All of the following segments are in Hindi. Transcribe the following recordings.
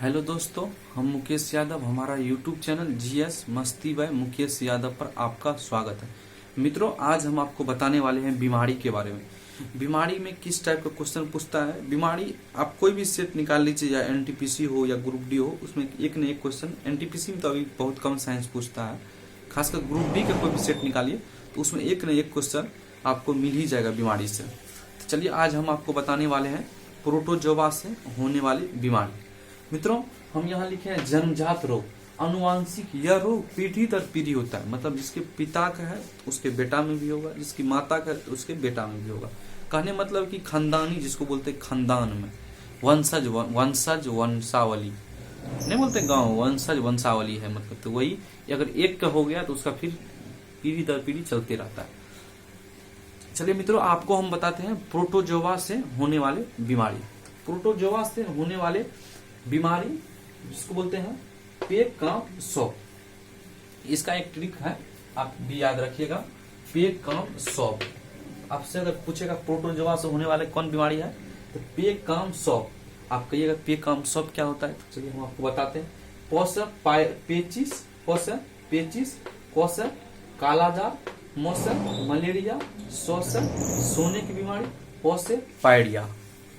हेलो दोस्तों, हम मुकेश यादव। हमारा यूट्यूब चैनल जीएस मस्ती बाय मुकेश यादव पर आपका स्वागत है। मित्रों, आज हम आपको बताने वाले हैं बीमारी के बारे में। बीमारी में किस टाइप का क्वेश्चन पूछता है। बीमारी आप कोई भी सेट निकाल लीजिए, या एनटीपीसी हो या ग्रुप डी हो, उसमें एक न एक क्वेश्चन। एनटीपीसी में तो अभी बहुत कम साइंस पूछता है, खासकर ग्रुप डी का कोई भी सेट निकालिए तो उसमें एक न एक क्वेश्चन आपको मिल ही जाएगा बीमारी से। तो चलिए, आज हम आपको बताने वाले हैं प्रोटोजोआ से होने वाली बीमारी। मित्रों, हम यहाँ लिखे हैं जन्मजात रोग, अनुवांशिक। यह रोग पीढ़ी दर पीढ़ी होता है, मतलब जिसके पिता का है उसके बेटा में भी होगा, जिसकी माता का है तो उसके बेटा में भी होगा। कहने मतलब कि खानदानी, जिसको बोलते हैं खानदान में, वंशज वंशावली नहीं बोलते गांव, वंशज वंशावली है मतलब। तो वही अगर एक का हो गया तो उसका फिर पीढ़ी दर पीढ़ी चलते रहता है। चलिए मित्रों, आपको हम बताते हैं प्रोटोजोआ से होने वाले बीमारी। प्रोटोजोआ से होने वाले बीमारी जिसको बोलते हैं पे काम सौंप। इसका एक ट्रिक है, आप भी याद रखिएगा। पे काम सौंप आपसे अगर पूछेगा प्रोटोजोआ से होने वाले कौन बीमारी है, तो पे काम सौंप आप कहिएगा। पे काम सौंप क्या होता है, तो चलिए हम आपको बताते हैं। पेचिस, कौशल, कालाजार, मौसम, मलेरिया, श्वसन, सोने की बीमारी, पौसे, पायरिया।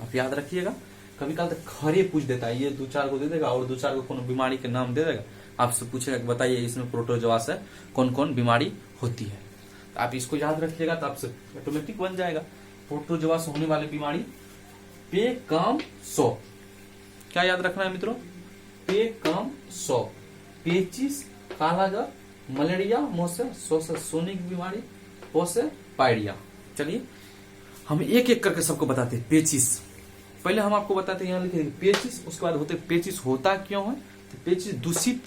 आप याद रखिएगा। कभी कल तक खरे पूछ देता है, ये दो चार को दे देगा और दो चार को कोनो बीमारी के नाम दे देगा। आपसे पूछेगा कि बताइए इसमें प्रोटोजोआ से कौन कौन बीमारी होती है, तो आप इसको याद रखिएगा तो आपसे ऑटोमेटिक बन जाएगा। प्रोटोजोआ से होने वाली बीमारी पे काम सौंप। क्या याद रखना है मित्रों? पे काम सौंप, पेचिस, कालाजार, मलेरिया, मौसम, श्वसन, सोने की बीमारी, पौसे, पायरिया। चलिए हम एक एक करके सबको बताते हैं। पेचिस पहले हम आपको बताते हैं, यहाँ लिखे पेचिस, उसके बाद होते पेचिस होता क्यों है। तो पेचिस दूषित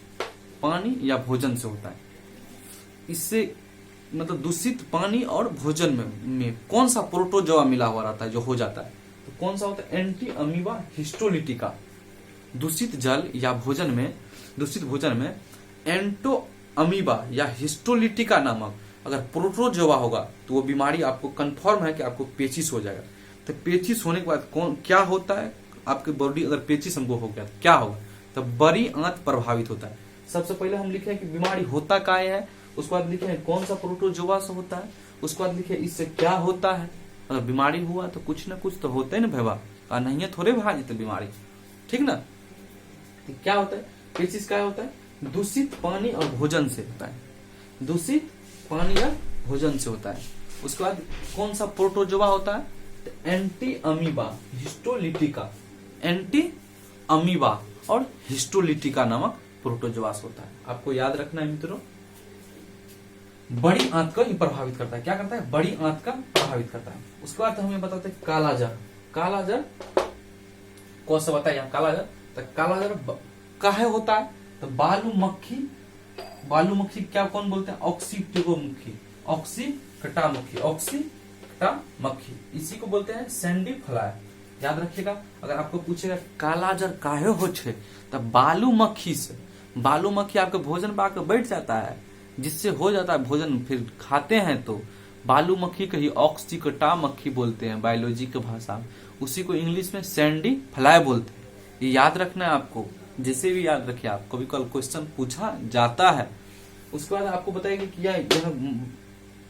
पानी या भोजन से होता है। इससे मतलब दूषित पानी और भोजन में कौन सा प्रोटोजोआ मिला हुआ रहता है जो हो जाता है, तो कौन सा होता है? Anti amoeba histolytica. दूषित जल या भोजन में, दूषित भोजन में एंटो अमीबा या हिस्टोलिटिका नामक अगर प्रोटोजोआ होगा तो वो बीमारी आपको कंफर्म है कि आपको पेचिस हो जाएगा। तो पेचिस होने के बाद कौन क्या होता है आपके बॉडी, अगर पेचिस हमको हो गया तो क्या होगा? तो बड़ी आंत प्रभावित होता है। सबसे पहले हम लिखे कि बीमारी होता क्या है, उसके बाद लिखे हैं कौन सा प्रोटोजोआ से होता है, उसके बाद लिखे इससे क्या होता है। अगर बीमारी हुआ तो कुछ ना कुछ तो होता है ना भैया, और नहीं है थोड़े भाग जेते बीमारी, ठीक ना। तो क्या होता है पेचिस? क्या होता है? दूषित पानी और भोजन से होता है। दूषित पानी या भोजन से होता है। उसके बाद कौन सा प्रोटोजोआ होता है? Anti amoeba histolytica. Anti amoeba और हिस्टोलिटिका नामक प्रोटोजोआ होता है। आपको याद रखना है मित्रों, बड़ी आंत को ही प्रभावित करता है। क्या करता है? बड़ी आंत का प्रभावित करता है। उसके बाद हमें बताते हैं कालाजार। कालाजार कौन सा बताइए आप? कालाजार, तो कालाजार काहे होता है? तो बालू मक्खी, बालू मक्खी क्या कौन बोलते हैं? ऑक्सीटिगोमुखी, ऑक्सीकटा मक्खी, इसी को बोलते हैं सैंडी फ्लाई। याद रखिएगा। अगर आपको पूछेगा कालाजार काहे हो छे, तो बालू मक्खी से। बालू मक्खी आपके भोजन पे आकर बैठ जाता है, जिससे हो जाता है भोजन, फिर खाते हैं तो बालू मक्खी को ही ऑक्सीकटा मक्खी बोलते हैं बायोलॉजी की भाषा में। उसी को इंग्लिश में सैंडी फ्लाई बोलते हैं। ये याद रखना है आपको, जैसे भी याद रखिए आप, कभी कल क्वेश्चन पूछा जाता है। उसके बाद आपको बताएगा कि यह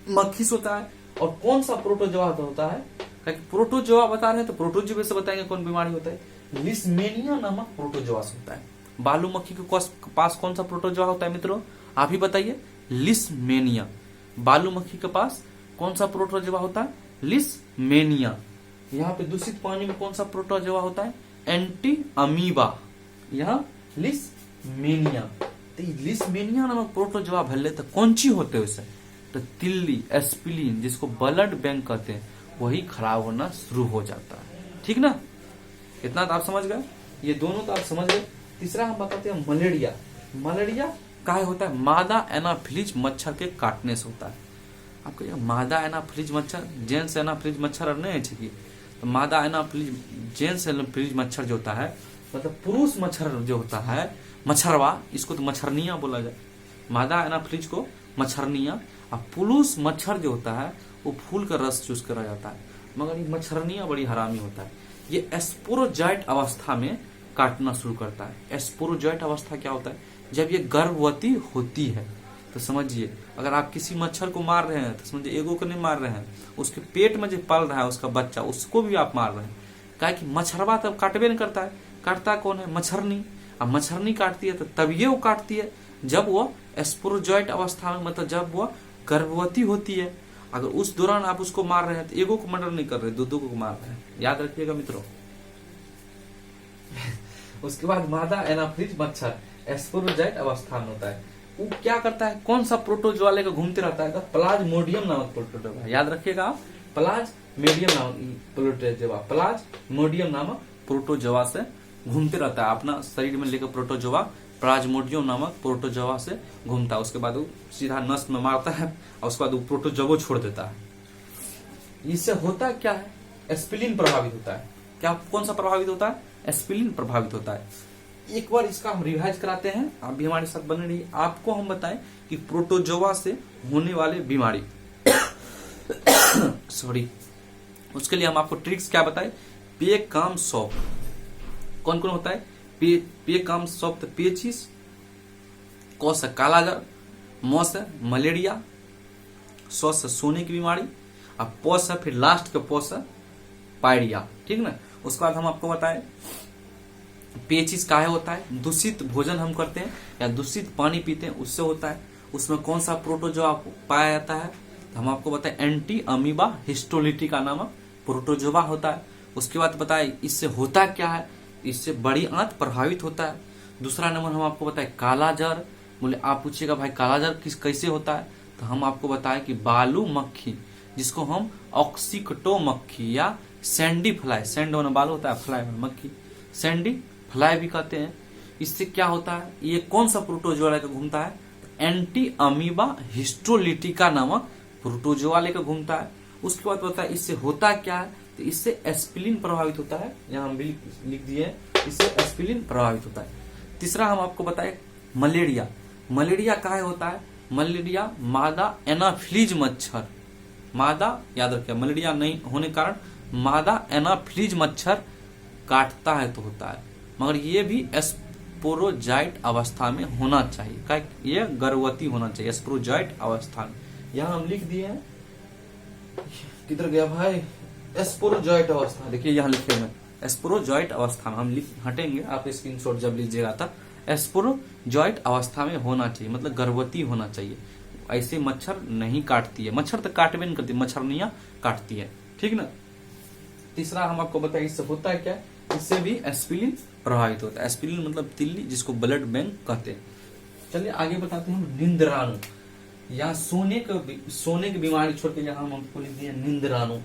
मक्खी से होता है और कौन सा प्रोटोजोआ होता है। प्रोटोजोआ बता रहे हैं तो प्रोटोजोआ से बताएंगे कौन बीमारी होता है। लिस्मेनिया नामक प्रोटोजोआ होता है। बालू मक्खी के पास कौन सा प्रोटोजोआ होता है मित्रों? आप ही बताइए। लिस्मेनिया। बालू मक्खी के पास कौन सा प्रोटोजोआ होता है? लिस्मेनिया। यहाँ पे दूषित पानी में कौन सा प्रोटोजोआ होता है? Anti amoeba. यहाँ लिस्मेनिया। तो लिस्मेनिया नामक प्रोटोजोआ भले तो कौन ची होते हैं उसे? तो तिल्ली, एस्पिलिन, जिसको ब्लड बैंक कहते हैं, वही खराब होना शुरू हो जाता है। ठीक ना, इतना तो आप समझ गए। ये दोनों तो आप समझ गए। तीसरा हम बताते हैं मलेरिया। मलेरिया काहे होता है? मादा एनाफिलीज मच्छर के काटने से होता है। आपको ये मादा एनाफिलीज मच्छर, जेंट्स एनाफिलीज मच्छर नहीं है कि, तो मादा एनाफिलीज, जेंट्स एनाफिलीज मच्छर जो होता है, मतलब पुरुष मच्छर जो होता है, मच्छरवा, इसको तो मच्छरनिया बोला जाए। मादा एनाफिलीज को मच्छरनिया, और पुरुष मच्छर जो होता है वो फूल का रस चूस कर रह जाता है। मगर ये मच्छरनिया बड़ी हरामी होता है। ये एस्पोरोजाइट अवस्था में काटना शुरू करता है। स्पोरोजॉइट अवस्था क्या होता है? जब ये गर्भवती होती है। तो समझिए, अगर आप किसी मच्छर को मार रहे हैं तो समझिए एगो को नहीं मार रहे हैं, उसके पेट में जो पल रहा है उसका बच्चा, उसको भी आप मार रहे हैं। क्या कि मच्छरवा तब काटबे नहीं करता है। काटता कौन है? मच्छरनी। अब मच्छरनी काटती है तो तब ये वो काटती है जब वो स्पोरोजॉइट अवस्था में, मतलब जब वो गर्भवती होती है। अगर उस दौरान आप उसको मार रहे हैं तो एगो को मर्डर नहीं कर रहे, दो को मार रहे हैं। याद रखिएगा मित्रों। उसके बाद मादा एनाफ्रीज मच्छर स्पोरोजॉइट अवस्था में होता है। वो क्या करता है? कौन सा प्रोटोजोआ लेकर घूमते रहता है? प्लाज्मोडियम नामक प्रोटोजोआ। याद रखिएगा आप, प्लाज्मोडियम नामक प्रोटोजोआ, प्लाज्मोडियम नामक प्रोटोजोआ से घूमते रहता है। अपना शरीर में लेकर प्रोटोजोआ प्लाज्मोडियम नामक प्रोटोजोआ से घूमता है। उसके बाद वो सीधा नस में मारता है और उसके बाद वो प्रोटोजोआ छोड़ देता है। इससे होता क्या है? एस्पिलिन प्रभावित होता है। क्या कौन सा प्रभावित होता है? एस्पिलिन प्रभावित होता है। एक बार इसका हम रिवाइज कराते हैं, आप भी हमारे साथ बने रहिए। आपको हम बताएं कि प्रोटोजोआ से होने वाले बीमारी सॉरी, उसके लिए हम आपको ट्रिक्स क्या बताए? पे काम सॉप कौन कौन होता है? पे काम सॉप तो पेचिस, क से कालाजार, म से मलेरिया, स से सोने की बीमारी, अब प से फिर लास्ट के प से पायरिया। ठीक ना? उसके बाद हम आपको बताएं पेचिस काहे होता है? दूषित भोजन हम करते हैं या दूषित पानी पीते हैं, उससे होता है। उसमें कौन सा प्रोटोजोआ पाया जाता है? तो हम आपको बताएं एंटी अमीबा हिस्टोलिटिका नामक प्रोटोजोआ होता है। उसके बाद बताएं इससे होता क्या है? इससे बड़ी आंत प्रभावित होता है। दूसरा नंबर हम आपको बताएं काला जर। बोले आप पूछिएगा भाई काला जर कैसे होता है? तो हम आपको बताएं कि बालू मक्खी, जिसको हम ऑक्सीकटो मक्खी या सैंडी फ्लाई, सैंड होना बालू होता है, फ्लाई होना मक्खी, सैंडी फ्लाई भी कहते हैं। इससे क्या होता है? ये कौन सा प्रोटोजोआ लेकर घूमता है? एंटी अमीबा हिस्टोलिटिका नामक प्रोटोजोआ लेकर घूमता है। उसके बाद होता है इससे होता क्या है? तो इससे एस्पिलिन प्रभावित होता है। यहाँ हम भी लिख दिए, इससे एस्पिलिन प्रभावित होता है। तीसरा हम आपको बताए मलेरिया। मलेरिया काहे होता है? मलेरिया मादा एनाफ्लीज मच्छर, मादा याद रखिए, मलेरिया नहीं होने के कारण मादा एनाफ्लीज मच्छर काटता है तो होता है। मगर ये भी स्पोरोजॉइट अवस्था में होना चाहिए। ये गर्भवती होना चाहिए स्पोरोजॉइट अवस्था में। यहाँ हम लिख दिए हैं, किधर गया भाई? स्पोरोजॉइट अवस्था। देखिए यहाँ लिखे हुए स्पोरोजॉइट अवस्था में हम हटेंगे, आप स्क्रीनशॉट जब लीजिएगा था। स्पोरोजॉइट अवस्था में होना चाहिए, मतलब गर्भवती होना चाहिए। ऐसे मच्छर नहीं काटती है, मच्छर तो काटबे नहीं करती, मच्छरनियां काटती है। ठीक ना? तीसरा हम आपको बताएं इससे होता है क्या? इससे भी एस्पिलिन प्रभावित होता है। एस्पिलिन मतलब तिल्ली, जिसको ब्लड बैंक कहते हैं। चलिए आगे बताते हैं हम निंद्राणु। यहाँ सोने की बीमारी छोड़ के यहाँ हम आपको लिख दिए निंद्राणु।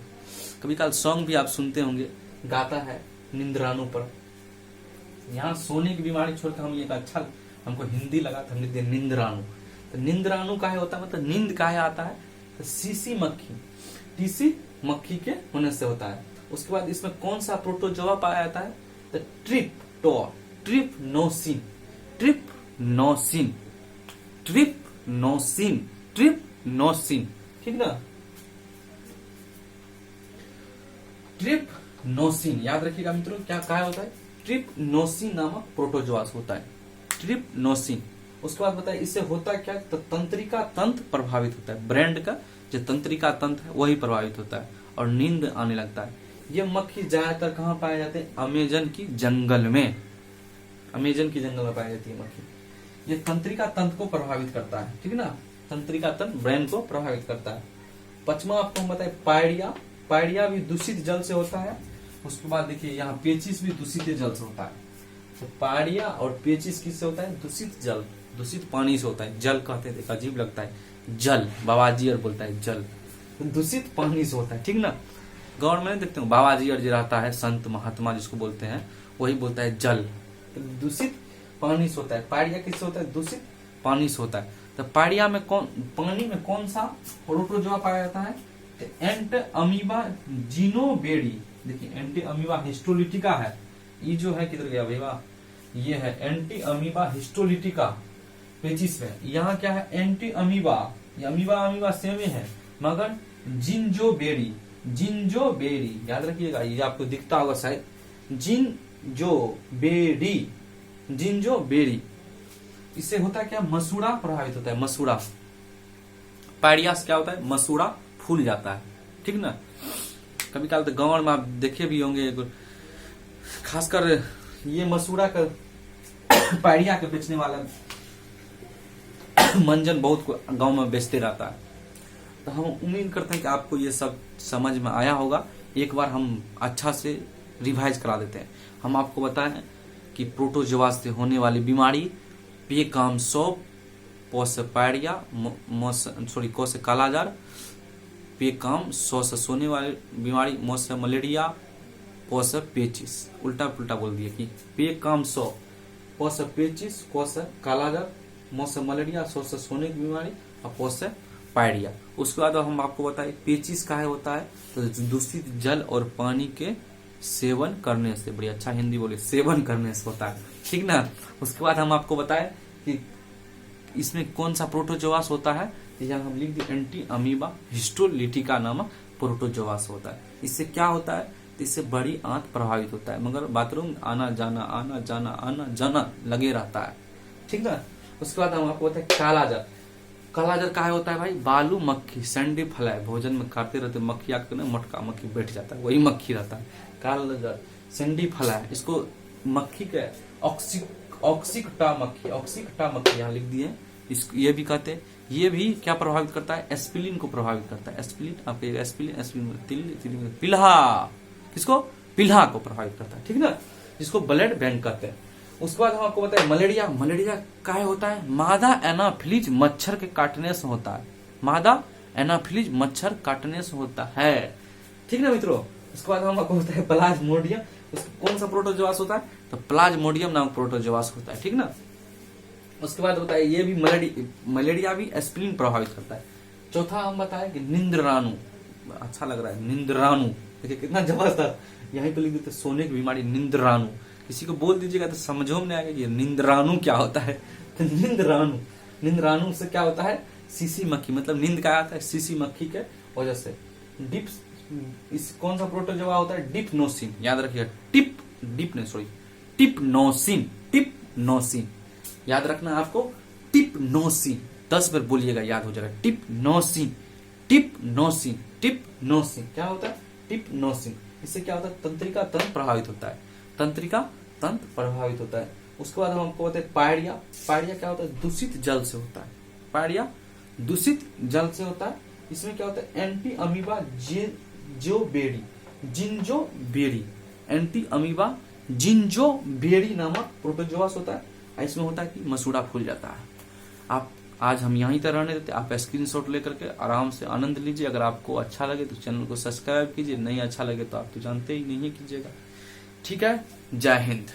कभी काल सॉन्ग भी आप सुनते होंगे, गाता है निंद्राणु पर। यहाँ सोने की बीमारी छोड़ के हम ये अच्छा हमको हिंदी लगा था, हम लिख दिए निंद्राणु। तो निंद्राणु काहे होता है? मतलब नींद काहे आता है? तो सीसी मक्खी, टीसी मक्खी के होने से होता है। उसके बाद इसमें कौन सा प्रोटोजोआ पाया जाता है? तो ट्रिप्नोसिन, ट्रिप्नोसिन, ट्रिप्नोसिन, ट्रिप्नोसिन। ठीक ना? ट्रिप्नोसिन याद रखिएगा मित्रों, क्या कहा होता है? ट्रिप्नोसिन नामक प्रोटोजोआ होता है, ट्रिप्नोसिन। उसके बाद बताइए इससे होता क्या? तो तंत्रिका तंत्र प्रभावित होता है। ब्रेन का जो तंत्रिका तंत्र है वही प्रभावित होता है और नींद आने लगता है। ये मक्खी ज्यादातर कहाँ पाए जाते हैं? अमेजन की जंगल में, अमेजन की जंगल में पाई जाती है मक्खी। ये तंत्रिका तंत्र को प्रभावित करता है। ठीक है ना? तंत्रिका तंत्र ब्रेन को प्रभावित करता है। पचमा आपको हम बताए पायरिया। पायरिया भी दूषित जल से होता है। उसके बाद देखिए यहाँ पेचिस भी दूषित जल से होता है। तो पायरिया और पेचिस किससे होता है? दूषित जल, दूषित पानी से होता है। जल कहते हैं, अजीब लगता है, जल, बाबाजी और बोलता है जल, दूषित पानी से होता है। ठीक ना? गाँव में देखते हो बाबाजी और जो रहता है, संत महात्मा जिसको बोलते हैं, वही बोलता है जल। तो दूषित पानी से होता है। पायरिया किससे होता है? दूषित पानी से होता है। तो पायरिया में पानी में कौन सा प्रोटोजोआ पाया जाता है? एंट अमीबा जिनोबेरी। देखिए एंटी अमीबा हिस्टोलिटिका है, ये जो है किधर गया भैया? ये है एंटी अमीबा हिस्टोलिटिका पेचिस में। यहाँ क्या है? एंटी अमीबा, ये अमीबा सेम है, मगर जिंजोबेरी, जिंजोबेरी याद रखिएगा, ये आपको दिखता होगा शायद, जो बेरी, जिंजो बेरी, इससे होता है क्या, मसूड़ा प्रभावित होता है, मसूड़ा। पायरिया से क्या होता है, मसूड़ा फूल जाता है, ठीक ना। कभी काल तो गांव में आप देखे भी होंगे, खासकर ये मसूड़ा का पायरिया के बेचने वाला मंजन बहुत गांव में बेचते रहता है। तो हम उम्मीद करते हैं कि आपको ये सब समझ में आया होगा। एक बार हम अच्छा से रिवाइज करा देते हैं। हम आपको बताएं कि प्रोटोजोआ से होने वाली बीमारी पे काम सौ, प से पायरिया, क से कालाजार, पे काम, सौ से सोने वाली बीमारी, म से मलेरिया, प से पेचिस। उल्टा पुल्टा बोल दिए कि पे काम सौ, प से पेचिस, क से कालाजार, म से मलेरिया, सौ से सोने की बीमारी और प से पायरिया। उसके बाद हम आपको बताएं पेचिस काहे होता है, तो दूषित जल और पानी के सेवन करने से, बड़ी अच्छा हिंदी बोले, सेवन करने से होता है, ठीक ना। उसके बाद हम आपको बताएं कि इसमें कौन सा प्रोटोजोआस होता है, यहाँ हम लिख दिए एंटी अमीबा हिस्टोलिटिका नामक प्रोटोजोआस होता है। इससे क्या होता है, तो इससे बड़ी आंत प्रभावित होता है, मगर बाथरूम आना जाना लगे रहता है, ठीक ना। उसके बाद हम आपको बताएं कालाजार। कालाजार काहे होता है भाई, बालू मक्खी, सैंडी फ्लाई, भोजन में खाते रहते मक्खी आके ना मटका मक्खी बैठ जाता है, वही मक्खी रहता है कालाजार, सैंडी फ्लाई। इसको मक्खी के ऑक्सिकटा मक्खी यहाँ लिख दिए, इसको ये भी कहते हैं। ये भी क्या प्रभावित करता है, एस्पिलिन को प्रभावित करता है। एस्पिलिन आपके एस्पिलिन पिल्हा, किसको, पिल्हा को प्रभावित करता है, ठीक ना, जिसको ब्लड बैंक कहते हैं। उसके बाद हम आपको बताएं मलेरिया। मलेरिया काहे होता है, मादा एनाफिलीज मच्छर के काटने से होता है, मादा एनाफिलीज मच्छर काटने से होता है, ठीक ना मित्रों। उसके बाद हम आपको बताएं प्लाज्मोडियम। उसका कौन सा प्रोटोजोआस होता है, तो प्लाज्मोडियम नामक प्रोटोजोआस होता है, ठीक ना। उसके बाद बताए ये भी मलेरिया भी एस्पिरिन प्रभावित करता है। चौथा हम बताएं कि निंद्राणु, अच्छा लग रहा है निंद्राणु, देखिए कितना जबरदस्त, यहीं पे लिख देते सोने की बीमारी निंद्राणु। किसी को बोल दीजिएगा तो समझो में नहीं आएगा कि निंद्राणु क्या होता है। तो निंद्राणु से क्या होता है, सीसी मक्खी, मतलब नींद का आता है सीसी मक्खी के वजह से। डिप्स, इस कौन सा प्रोटोजोआ होता है, डिप्नोसिन, याद रखिएगा, टिप्नोसिन याद रखना आपको, टिप्नोसिन 10 बार बोलिएगा, याद हो जाएगा। टिप्नोसिन क्या होता है, टिप्नोसिन। इससे क्या होता है, तंत्रिका तंत्र प्रभावित होता है, तंत्रिका तंत्र प्रभावित होता है। उसके बाद हम आपको बताते हैं पायरिया। पायरिया क्या होता है, दूषित जल से होता है, पायरिया दूषित जल से होता है। इसमें क्या होता है, एंटी अमीबा जिंजोबेरी नामक प्रोटोजोआस होता है। इसमें होता है कि मसूड़ा फूल जाता है। आप आज हम यहीं तक रहने देते, आप स्क्रीनशॉट लेकर के आराम से आनंद लीजिए। अगर आपको अच्छा लगे तो चैनल को सब्सक्राइब कीजिए, नहीं अच्छा लगे तो आप तो जानते ही नहीं कीजिएगा, ठीक है। जय हिंद।